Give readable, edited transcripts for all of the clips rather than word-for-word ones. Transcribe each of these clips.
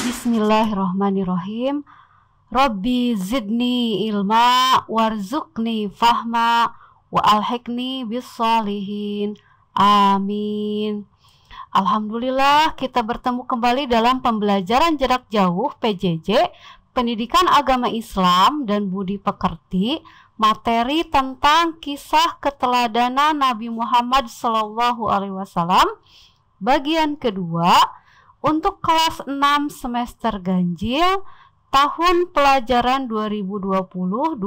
Bismillahirrahmanirrahim. Rabbi zidni ilma warzuqni fahma wa alhiqni bissalihin. Amin. Alhamdulillah, kita bertemu kembali dalam pembelajaran jarak jauh PJJ, Pendidikan Agama Islam dan Budi Pekerti, materi tentang kisah keteladanan Nabi Muhammad SAW, bagian kedua, untuk kelas 6 semester ganjil tahun pelajaran 2020-2021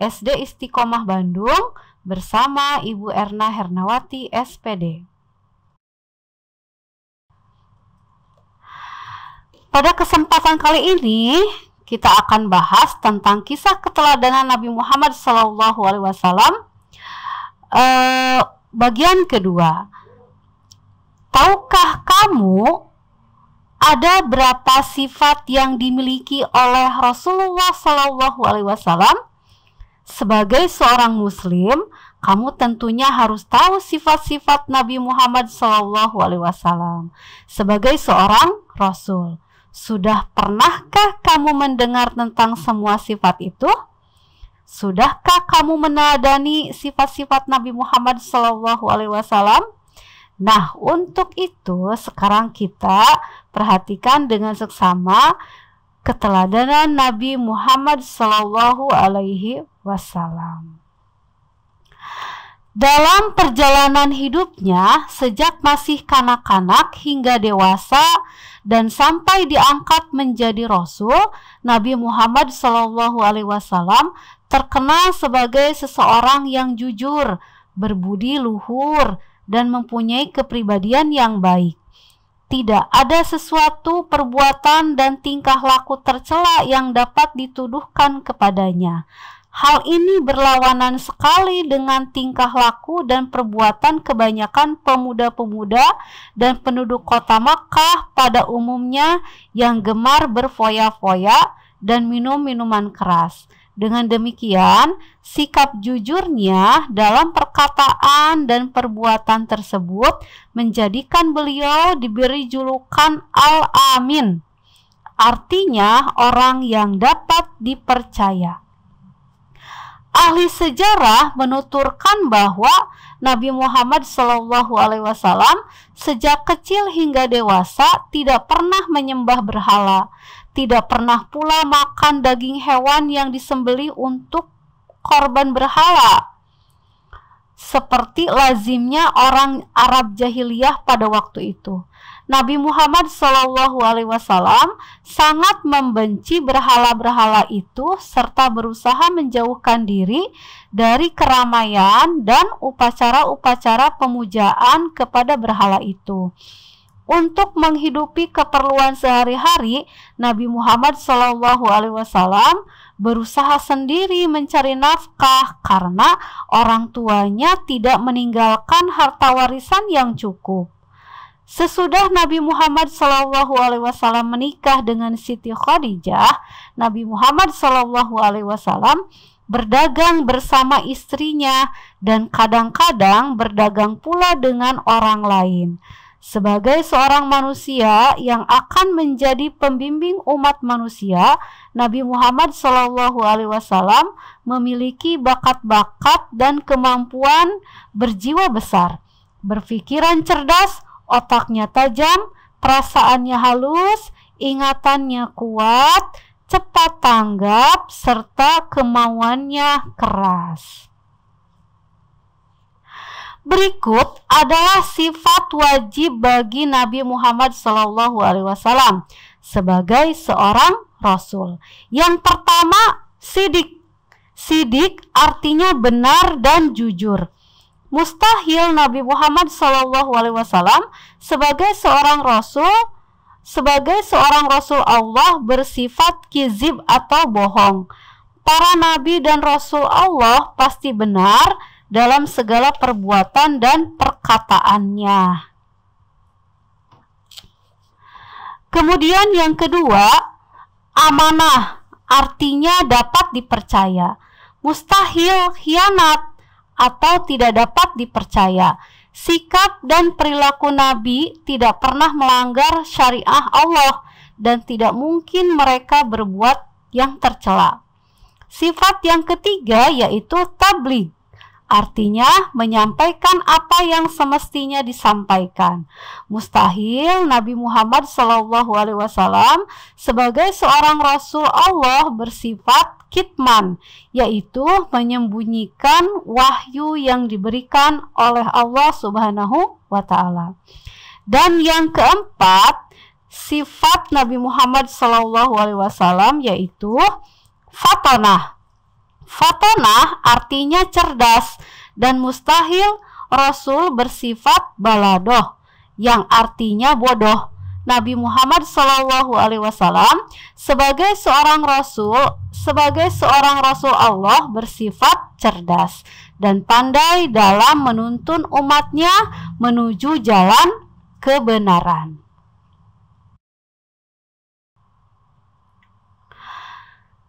SD Istiqomah Bandung bersama Ibu Erna Hernawati SPD. Pada kesempatan kali ini kita akan bahas tentang kisah keteladanan Nabi Muhammad SAW, bagian kedua. Tahukah kamu ada berapa sifat yang dimiliki oleh Rasulullah SAW? Sebagai seorang Muslim, kamu tentunya harus tahu sifat-sifat Nabi Muhammad SAW. Sebagai seorang Rasul, sudah pernahkah kamu mendengar tentang semua sifat itu? Sudahkah kamu meneladani sifat-sifat Nabi Muhammad SAW? Nah, untuk itu sekarang kita perhatikan dengan seksama keteladanan Nabi Muhammad SAW. Dalam perjalanan hidupnya sejak masih kanak-kanak hingga dewasa dan sampai diangkat menjadi Rasul, Nabi Muhammad SAW terkenal sebagai seseorang yang jujur, berbudi luhur, dan mempunyai kepribadian yang baik. Tidak ada sesuatu perbuatan dan tingkah laku tercela yang dapat dituduhkan kepadanya. Hal ini berlawanan sekali dengan tingkah laku dan perbuatan kebanyakan pemuda-pemuda dan penduduk kota Makkah pada umumnya yang gemar berfoya-foya dan minum minuman keras. Dengan demikian, sikap jujurnya dalam perkataan dan perbuatan tersebut menjadikan beliau diberi julukan Al-Amin, artinya orang yang dapat dipercaya. Ahli sejarah menuturkan bahwa Nabi Muhammad SAW sejak kecil hingga dewasa tidak pernah menyembah berhala, tidak pernah pula makan daging hewan yang disembelih untuk korban berhala, seperti lazimnya orang Arab jahiliyah pada waktu itu. Nabi Muhammad SAW sangat membenci berhala-berhala itu serta berusaha menjauhkan diri dari keramaian dan upacara-upacara pemujaan kepada berhala itu. Untuk menghidupi keperluan sehari-hari, Nabi Muhammad SAW berusaha sendiri mencari nafkah karena orang tuanya tidak meninggalkan harta warisan yang cukup. Sesudah Nabi Muhammad SAW menikah dengan Siti Khadijah, Nabi Muhammad SAW berdagang bersama istrinya dan kadang-kadang berdagang pula dengan orang lain. Sebagai seorang manusia yang akan menjadi pembimbing umat manusia, Nabi Muhammad SAW memiliki bakat-bakat dan kemampuan berjiwa besar, berpikiran cerdas, otaknya tajam, perasaannya halus, ingatannya kuat, cepat tanggap, serta kemauannya keras. Berikut adalah sifat wajib bagi Nabi Muhammad SAW sebagai seorang Rasul. Yang pertama sidik. Sidik artinya benar dan jujur. Mustahil Nabi Muhammad SAW sebagai seorang rasul Allah bersifat kizib atau bohong. Para nabi dan rasul Allah pasti benar dalam segala perbuatan dan perkataannya. Kemudian yang kedua, amanah artinya dapat dipercaya. Mustahil khianat atau tidak dapat dipercaya. Sikap dan perilaku Nabi tidak pernah melanggar syariah Allah dan tidak mungkin mereka berbuat yang tercela. Sifat yang ketiga yaitu tabligh. Artinya menyampaikan apa yang semestinya disampaikan. Mustahil Nabi Muhammad SAW sebagai seorang Rasul Allah bersifat kitman, yaitu menyembunyikan wahyu yang diberikan oleh Allah Subhanahu wa Ta'ala. Dan yang keempat, sifat Nabi Muhammad SAW yaitu fatonah. Fatonah artinya cerdas dan mustahil Rasul bersifat baladoh yang artinya bodoh. Nabi Muhammad SAW sebagai seorang Rasul Allah bersifat cerdas dan pandai dalam menuntun umatnya menuju jalan kebenaran.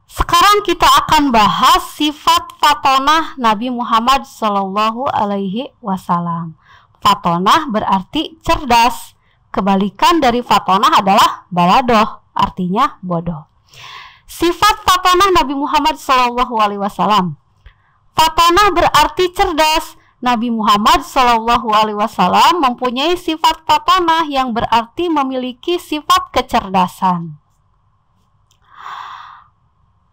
Sekarang kita akan bahas sifat fatonah Nabi Muhammad SAW. Fatonah berarti cerdas. Kebalikan dari fatonah adalah baladoh, artinya bodoh. Sifat fatonah Nabi Muhammad SAW. Fatonah berarti cerdas. Nabi Muhammad SAW mempunyai sifat fatonah yang berarti memiliki sifat kecerdasan.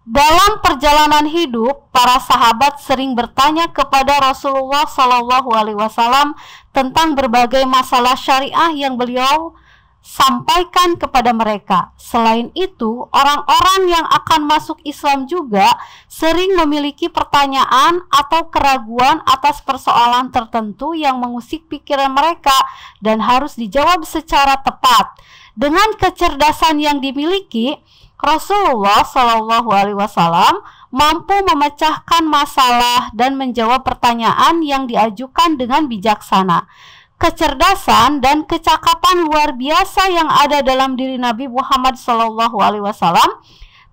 Dalam perjalanan hidup, para sahabat sering bertanya kepada Rasulullah SAW tentang berbagai masalah syariah yang beliau sampaikan kepada mereka. Selain itu, orang-orang yang akan masuk Islam juga sering memiliki pertanyaan atau keraguan atas persoalan tertentu yang mengusik pikiran mereka dan harus dijawab secara tepat. Dengan kecerdasan yang dimiliki, Rasulullah SAW mampu memecahkan masalah dan menjawab pertanyaan yang diajukan dengan bijaksana. Kecerdasan dan kecakapan luar biasa yang ada dalam diri Nabi Muhammad SAW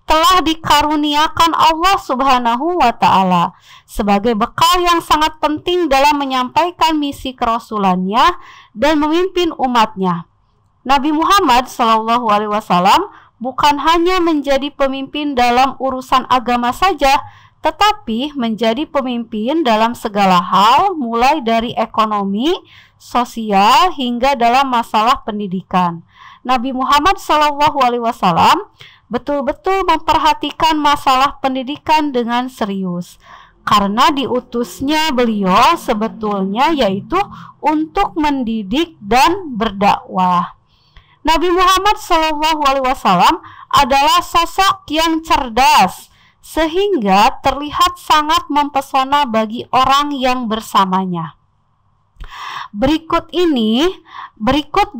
telah dikaruniakan Allah Subhanahu wa Ta'ala sebagai bekal yang sangat penting dalam menyampaikan misi kerasulannya dan memimpin umatnya. Nabi Muhammad SAW bukan hanya menjadi pemimpin dalam urusan agama saja, tetapi menjadi pemimpin dalam segala hal, mulai dari ekonomi, sosial, hingga dalam masalah pendidikan. Nabi Muhammad SAW betul-betul memperhatikan masalah pendidikan dengan serius, karena diutusnya beliau sebetulnya yaitu untuk mendidik dan berdakwah. Nabi Muhammad SAW adalah sosok yang cerdas, sehingga terlihat sangat mempesona bagi orang yang bersamanya. Berikut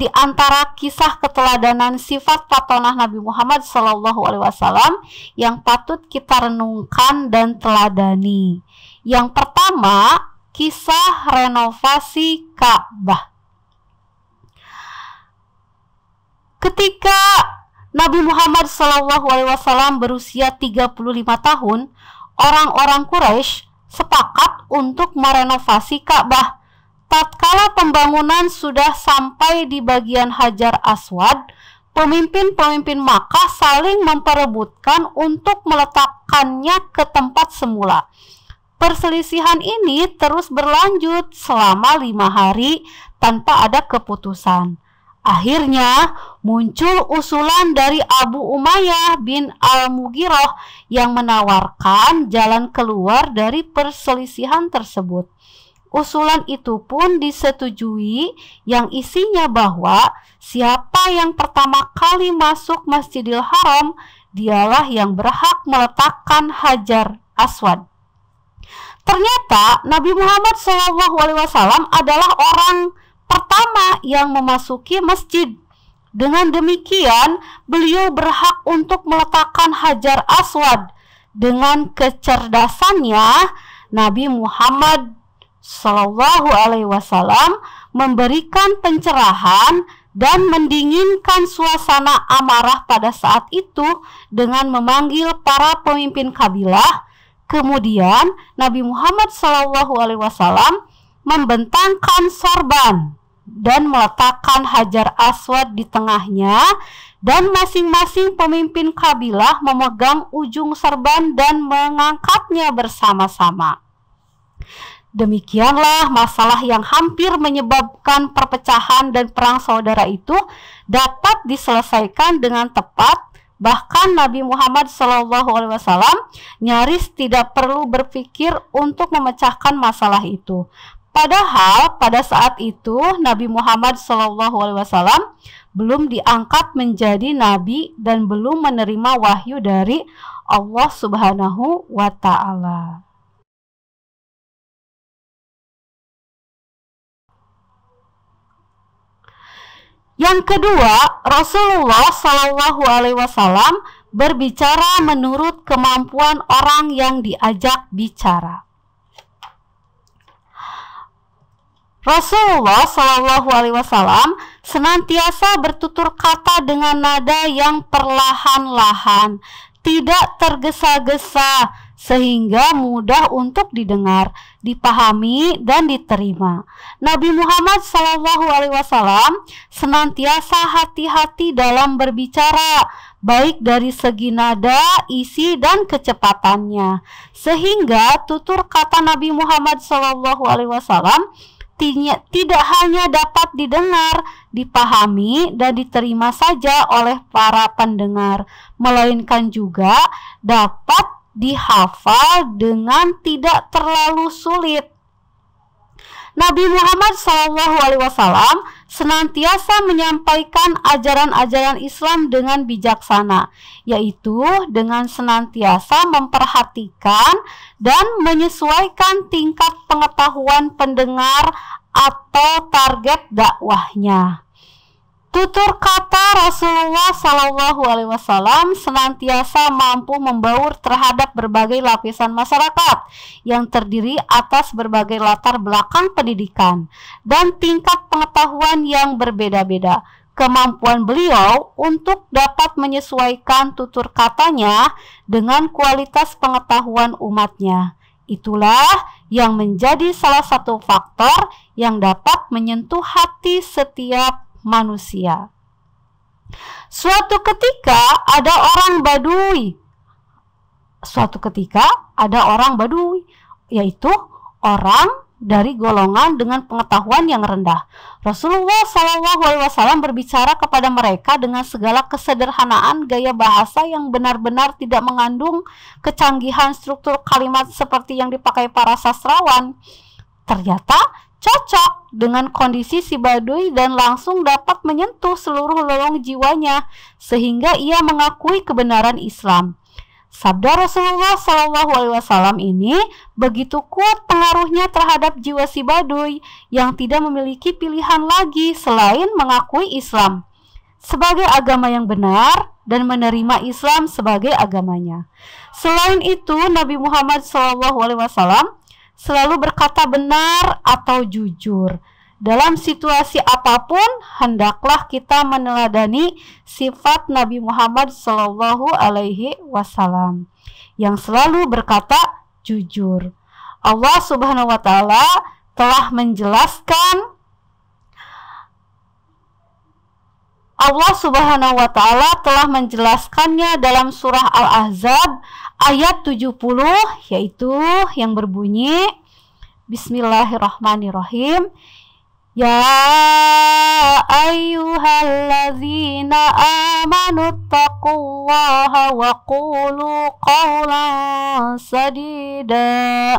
di antara kisah keteladanan sifat fatonah Nabi Muhammad SAW yang patut kita renungkan dan teladani. Yang pertama, kisah renovasi Ka'bah. Ketika Nabi Muhammad SAW berusia 35 tahun, orang-orang Quraisy sepakat untuk merenovasi Ka'bah. Tatkala pembangunan sudah sampai di bagian Hajar Aswad, pemimpin-pemimpin Makkah saling memperebutkan untuk meletakkannya ke tempat semula. Perselisihan ini terus berlanjut selama 5 hari tanpa ada keputusan. Akhirnya muncul usulan dari Abu Umayyah bin Al-Mughirah yang menawarkan jalan keluar dari perselisihan tersebut. Usulan itu pun disetujui, yang isinya bahwa siapa yang pertama kali masuk Masjidil Haram dialah yang berhak meletakkan Hajar Aswad. Ternyata Nabi Muhammad SAW adalah orang pertama yang memasuki masjid. Dengan demikian, beliau berhak untuk meletakkan Hajar Aswad. Dengan kecerdasannya, Nabi Muhammad SAW memberikan pencerahan dan mendinginkan suasana amarah pada saat itu dengan memanggil para pemimpin kabilah. Kemudian Nabi Muhammad SAW membentangkan sorban dan meletakkan Hajar Aswad di tengahnya, dan masing-masing pemimpin kabilah memegang ujung sorban dan mengangkatnya bersama-sama. Demikianlah masalah yang hampir menyebabkan perpecahan dan perang saudara itu dapat diselesaikan dengan tepat. Bahkan Nabi Muhammad SAW nyaris tidak perlu berpikir untuk memecahkan masalah itu. Padahal pada saat itu Nabi Muhammad SAW belum diangkat menjadi nabi dan belum menerima wahyu dari Allah Subhanahu wa Ta'ala. Yang kedua, Rasulullah SAW berbicara menurut kemampuan orang yang diajak bicara. Rasulullah SAW senantiasa bertutur kata dengan nada yang perlahan-lahan, tidak tergesa-gesa, sehingga mudah untuk didengar, dipahami, dan diterima. Nabi Muhammad SAW senantiasa hati-hati dalam berbicara, baik dari segi nada, isi, dan kecepatannya, sehingga tutur kata Nabi Muhammad SAW tidak hanya dapat didengar, dipahami, dan diterima saja oleh para pendengar, melainkan juga dapat dihafal dengan tidak terlalu sulit. Nabi Muhammad SAW senantiasa menyampaikan ajaran-ajaran Islam dengan bijaksana, yaitu dengan senantiasa memperhatikan dan menyesuaikan tingkat pengetahuan pendengar atau target dakwahnya. Tutur kata Rasulullah SAW senantiasa mampu membaur terhadap berbagai lapisan masyarakat yang terdiri atas berbagai latar belakang pendidikan dan tingkat pengetahuan yang berbeda-beda. Kemampuan beliau untuk dapat menyesuaikan tutur katanya dengan kualitas pengetahuan umatnya. Itulah yang menjadi salah satu faktor yang dapat menyentuh hati setiap manusia. Suatu ketika ada orang Badui, yaitu orang dari golongan dengan pengetahuan yang rendah. Rasulullah SAW berbicara kepada mereka dengan segala kesederhanaan gaya bahasa yang benar-benar tidak mengandung kecanggihan struktur kalimat seperti yang dipakai para sastrawan. Ternyata cocok dengan kondisi si Badui dan langsung dapat menyentuh seluruh lelong jiwanya sehingga ia mengakui kebenaran Islam. Sabda Rasulullah SAW ini begitu kuat pengaruhnya terhadap jiwa si Badui yang tidak memiliki pilihan lagi selain mengakui Islam sebagai agama yang benar dan menerima Islam sebagai agamanya. Selain itu, Nabi Muhammad SAW selalu berkata benar atau jujur. Dalam situasi apapun, hendaklah kita meneladani sifat Nabi Muhammad SAW yang selalu berkata jujur. Allah Subhanahu wa Ta'ala telah menjelaskannya dalam surah Al-Ahzab ayat 70, yaitu yang berbunyi Bismillahirrahmanirrahim. Ya ayyuhallazina amanu taqullaha wa qulu qawlan sadida.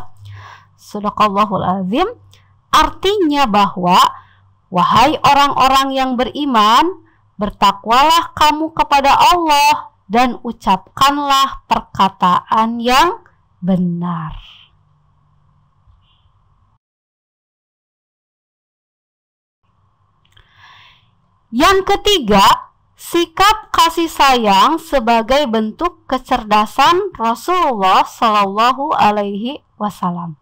Shadaqallahul azim. Artinya bahwa, wahai orang-orang yang beriman, bertakwalah kamu kepada Allah dan ucapkanlah perkataan yang benar. Yang ketiga, sikap kasih sayang sebagai bentuk kecerdasan Rasulullah Shallallahu Alaihi Wasallam.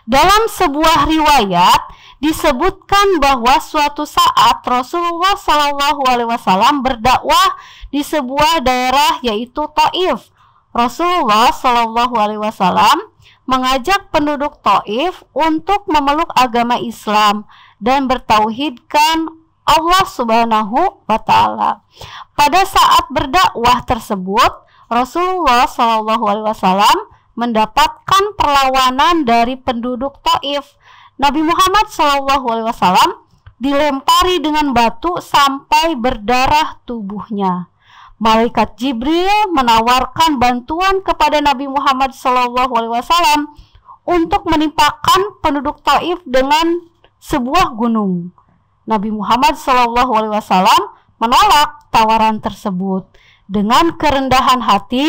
Dalam sebuah riwayat disebutkan bahwa suatu saat Rasulullah Shallallahu Alaihi Wasallam berdakwah di sebuah daerah yaitu Taif. Rasulullah Shallallahu Alaihi Wasallam mengajak penduduk Taif untuk memeluk agama Islam dan bertauhidkan Allah Subhanahu wa Ta'ala. Pada saat berdakwah tersebut, Rasulullah Shallallahu Alaihi Wasallam mendapatkan perlawanan dari penduduk Taif. Nabi Muhammad Shallallahu Alaihi Wasallam dilempari dengan batu sampai berdarah tubuhnya. Malaikat Jibril menawarkan bantuan kepada Nabi Muhammad Shallallahu Alaihi Wasallam untuk menimpakan penduduk Taif dengan sebuah gunung. Nabi Muhammad Shallallahu Alaihi Wasallam menolak tawaran tersebut. Dengan kerendahan hati,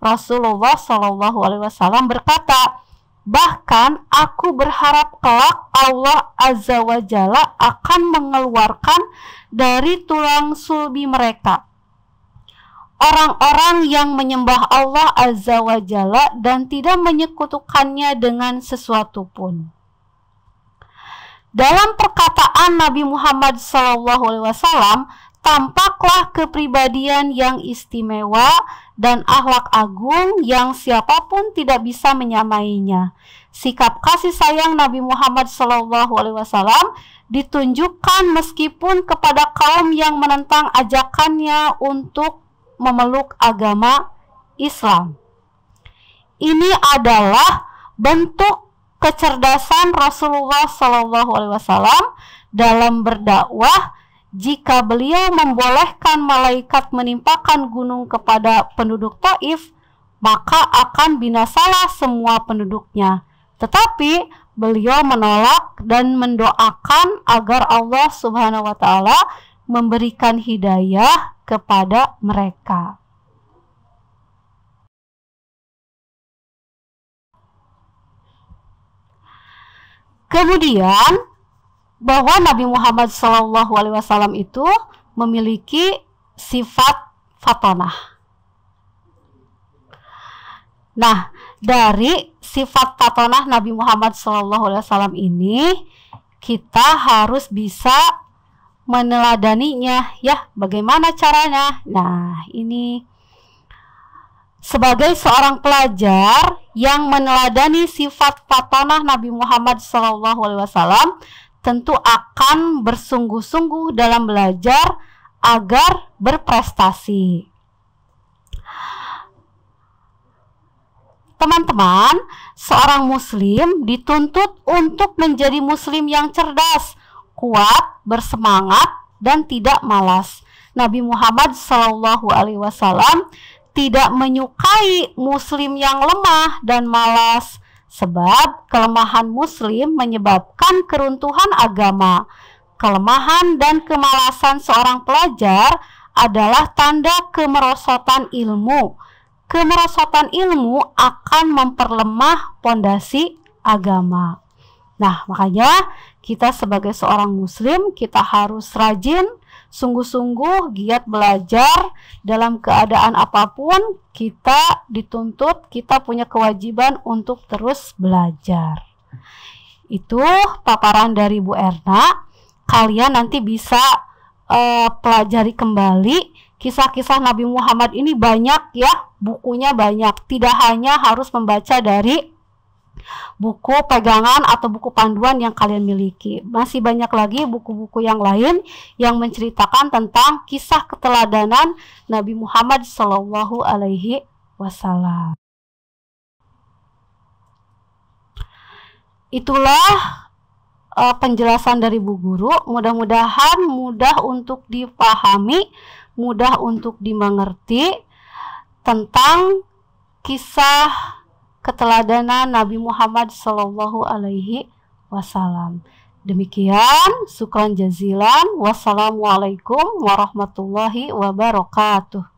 Rasulullah Shallallahu Alaihi Wasallam berkata, bahkan aku berharap kelak Allah Azza wa Jalla akan mengeluarkan dari tulang sulbi mereka orang-orang yang menyembah Allah Azza wa Jalla dan tidak menyekutukannya dengan sesuatu pun. Dalam perkataan Nabi Muhammad SAW tampaklah kepribadian yang istimewa dan akhlak agung yang siapapun tidak bisa menyamainya. Sikap kasih sayang Nabi Muhammad SAW ditunjukkan meskipun kepada kaum yang menentang ajakannya untuk memeluk agama Islam. Ini adalah bentuk kecerdasan Rasulullah SAW dalam berdakwah. Jika beliau membolehkan malaikat menimpakan gunung kepada penduduk Taif, maka akan binasalah semua penduduknya. Tetapi beliau menolak dan mendoakan agar Allah Subhanahu wa Ta'ala memberikan hidayah kepada mereka. Kemudian bahwa Nabi Muhammad SAW itu memiliki sifat fatonah. Nah, dari sifat fatonah Nabi Muhammad SAW ini kita harus bisa meneladaninya, ya. Bagaimana caranya? Nah, ini sebagai seorang pelajar yang meneladani sifat fatonah Nabi Muhammad SAW tentu akan bersungguh-sungguh dalam belajar agar berprestasi. Teman-teman, seorang muslim dituntut untuk menjadi muslim yang cerdas, kuat, bersemangat, dan tidak malas. Nabi Muhammad SAW tidak menyukai muslim yang lemah dan malas, sebab kelemahan muslim menyebabkan keruntuhan agama. Kelemahan dan kemalasan seorang pelajar adalah tanda kemerosotan ilmu. Kemerosotan ilmu akan memperlemah pondasi agama. Nah, makanya kita sebagai seorang muslim, kita harus rajin, sungguh-sungguh giat belajar. Dalam keadaan apapun kita dituntut, kita punya kewajiban untuk terus belajar. Itu paparan dari Bu Erna. Kalian nanti bisa pelajari kembali kisah-kisah Nabi Muhammad ini, banyak ya, bukunya banyak. Tidak hanya harus membaca dari buku pegangan atau buku panduan yang kalian miliki. Masih banyak lagi buku-buku yang lain yang menceritakan tentang kisah keteladanan Nabi Muhammad Shallallahu Alaihi Wasallam. Itulah penjelasan dari Bu Guru. Mudah-mudahan mudah untuk dipahami, mudah untuk dimengerti tentang kisah keteladanan Nabi Muhammad Shallallahu Alaihi Wasallam. Demikian, syukran jazilan. Wassalamualaikum warahmatullahi wabarakatuh.